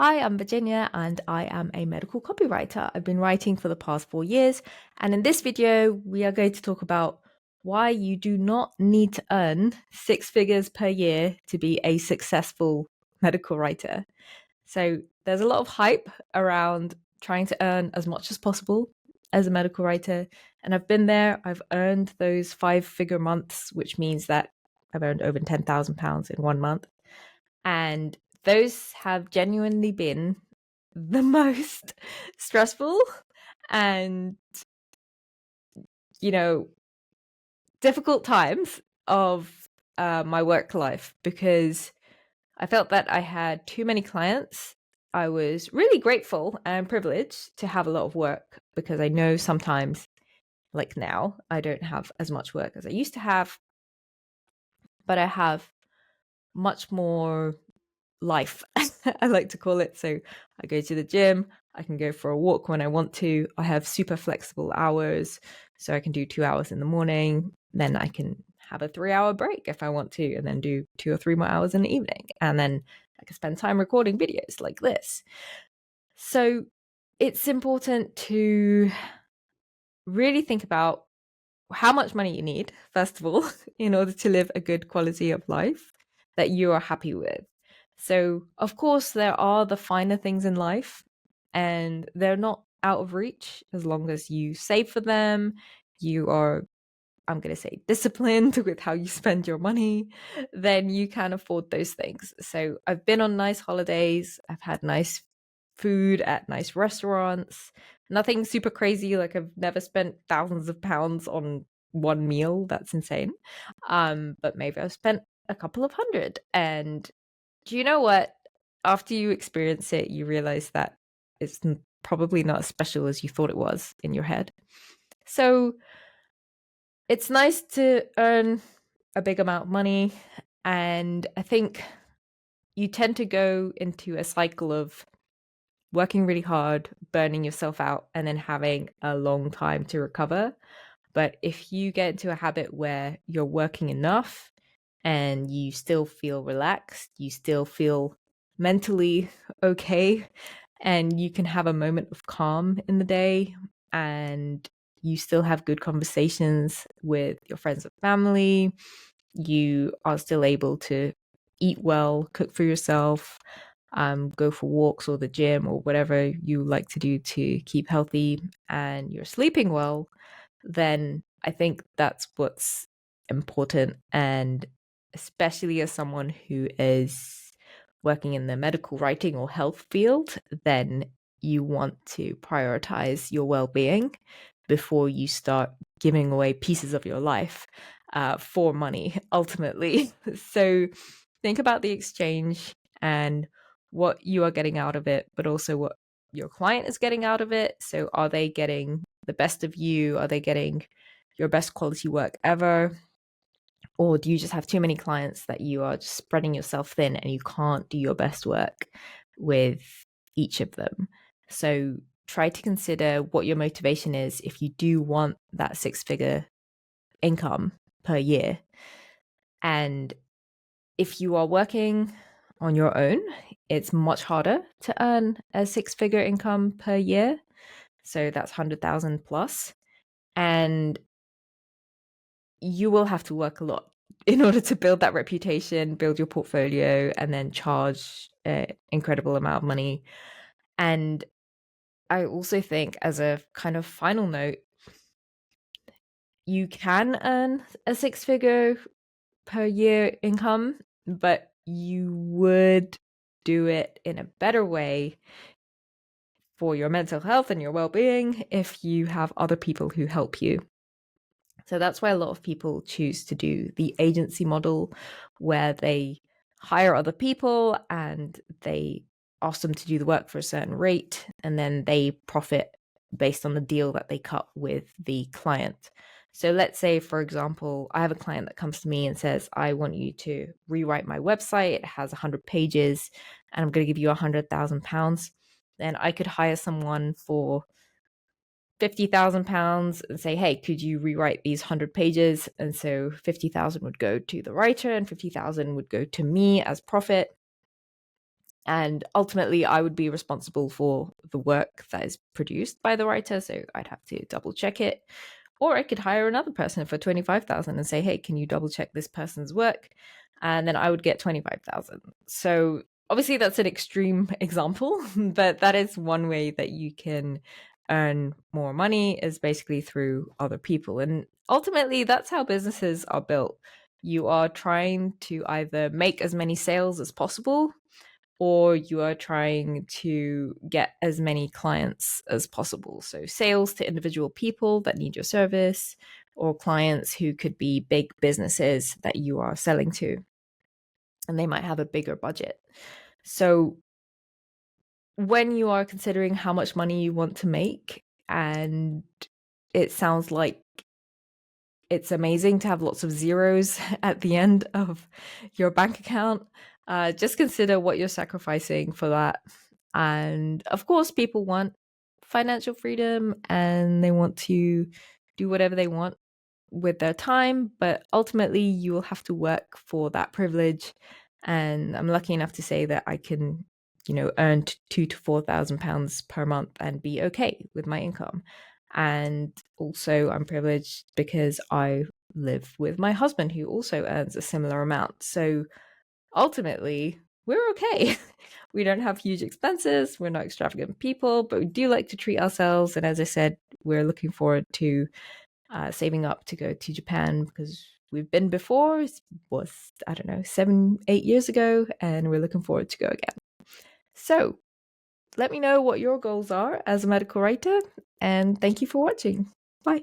Hi, I'm Virginia and I am a medical copywriter. I've been writing for the past 4 years, and in this video, we are going to talk about why you do not need to earn six figures per year to be a successful medical writer. So, there's a lot of hype around trying to earn as much as possible as a medical writer, and I've been there. I've earned those 5 figure months, which means that I've earned over £10,000 in 1 month. And those have genuinely been the most stressful and, you know, difficult times of my work life because I felt that I had too many clients. I was really grateful and privileged to have a lot of work because I know sometimes, like now, I don't have as much work as I used to have, but I have much more life, I like to call it. So I go to the gym, I can go for a walk when I want to. I have super flexible hours. So I can do 2 hours in the morning, then I can have a 3 hour break if I want to, and then do 2 or 3 more hours in the evening. And then I can spend time recording videos like this. So it's important to really think about how much money you need, first of all, in order to live a good quality of life that you are happy with. So, of course, there are the finer things in life, and they're not out of reach as long as you save for them. You are, I'm going to say, disciplined with how you spend your money, then you can afford those things. So, I've been on nice holidays, I've had nice food at nice restaurants. Nothing super crazy, like I've never spent thousands of pounds on one meal. That's insane. But maybe I've spent a couple of hundred. And do you know what? After you experience it, you realize that it's probably not as special as you thought it was in your head. So it's nice to earn a big amount of money. And I think you tend to go into a cycle of working really hard, burning yourself out, and then having a long time to recover. But if you get into a habit where you're working enough and you still feel relaxed, you still feel mentally okay, and you can have a moment of calm in the day, and you still have good conversations with your friends and family, you are still able to eat well, cook for yourself, go for walks or the gym or whatever you like to do to keep healthy, and you're sleeping well, then I think that's what's important. And especially as someone who is working in the medical writing or health field, then you want to prioritize your well-being before you start giving away pieces of your life for money, ultimately. So think about the exchange and what you are getting out of it, but also what your client is getting out of it. So are they getting the best of you? Are they getting your best quality work ever? Or do you just have too many clients that you are just spreading yourself thin and you can't do your best work with each of them? So try to consider what your motivation is if you do want that six-figure income per year. And if you are working on your own, it's much harder to earn a six-figure income per year. So that's 100,000 plus. And you will have to work a lot in order to build that reputation, build your portfolio, and then charge an incredible amount of money. And I also think, as a kind of final note, you can earn a six-figure per year income, but you would do it in a better way for your mental health and your well-being if you have other people who help you. So that's why a lot of people choose to do the agency model, where they hire other people and they ask them to do the work for a certain rate, and then they profit based on the deal that they cut with the client. So let's say, for example, I have a client that comes to me and says, I want you to rewrite my website. It has 100 pages and I'm going to give you £100,000. Then I could hire someone for £50,000 and say, hey, could you rewrite these 100 pages? And so 50,000 would go to the writer and 50,000 would go to me as profit. And ultimately, I would be responsible for the work that is produced by the writer. So I'd have to double check it. Or I could hire another person for 25,000 and say, hey, can you double check this person's work? And then I would get 25,000. So obviously, that's an extreme example, but that is one way that you can earn more money, is basically through other people. And ultimately, that's how businesses are built. You are trying to either make as many sales as possible, or you are trying to get as many clients as possible. So, sales to individual people that need your service, or clients who could be big businesses that you are selling to, and they might have a bigger budget. So, when you are considering how much money you want to make, and it sounds like it's amazing to have lots of zeros at the end of your bank account, just consider what you're sacrificing for that. And of course, people want financial freedom and they want to do whatever they want with their time, but ultimately, you will have to work for that privilege. And I'm lucky enough to say that I can, earn £2,000 to £4,000 per month and be okay with my income. And also, I'm privileged because I live with my husband, who also earns a similar amount. So ultimately, we're okay. We don't have huge expenses. We're not extravagant people, but we do like to treat ourselves. And as I said, we're looking forward to saving up to go to Japan, because we've been before. It was, I don't know, 7, 8 years ago, and we're looking forward to go again. So let me know what your goals are as a medical writer, and thank you for watching. Bye.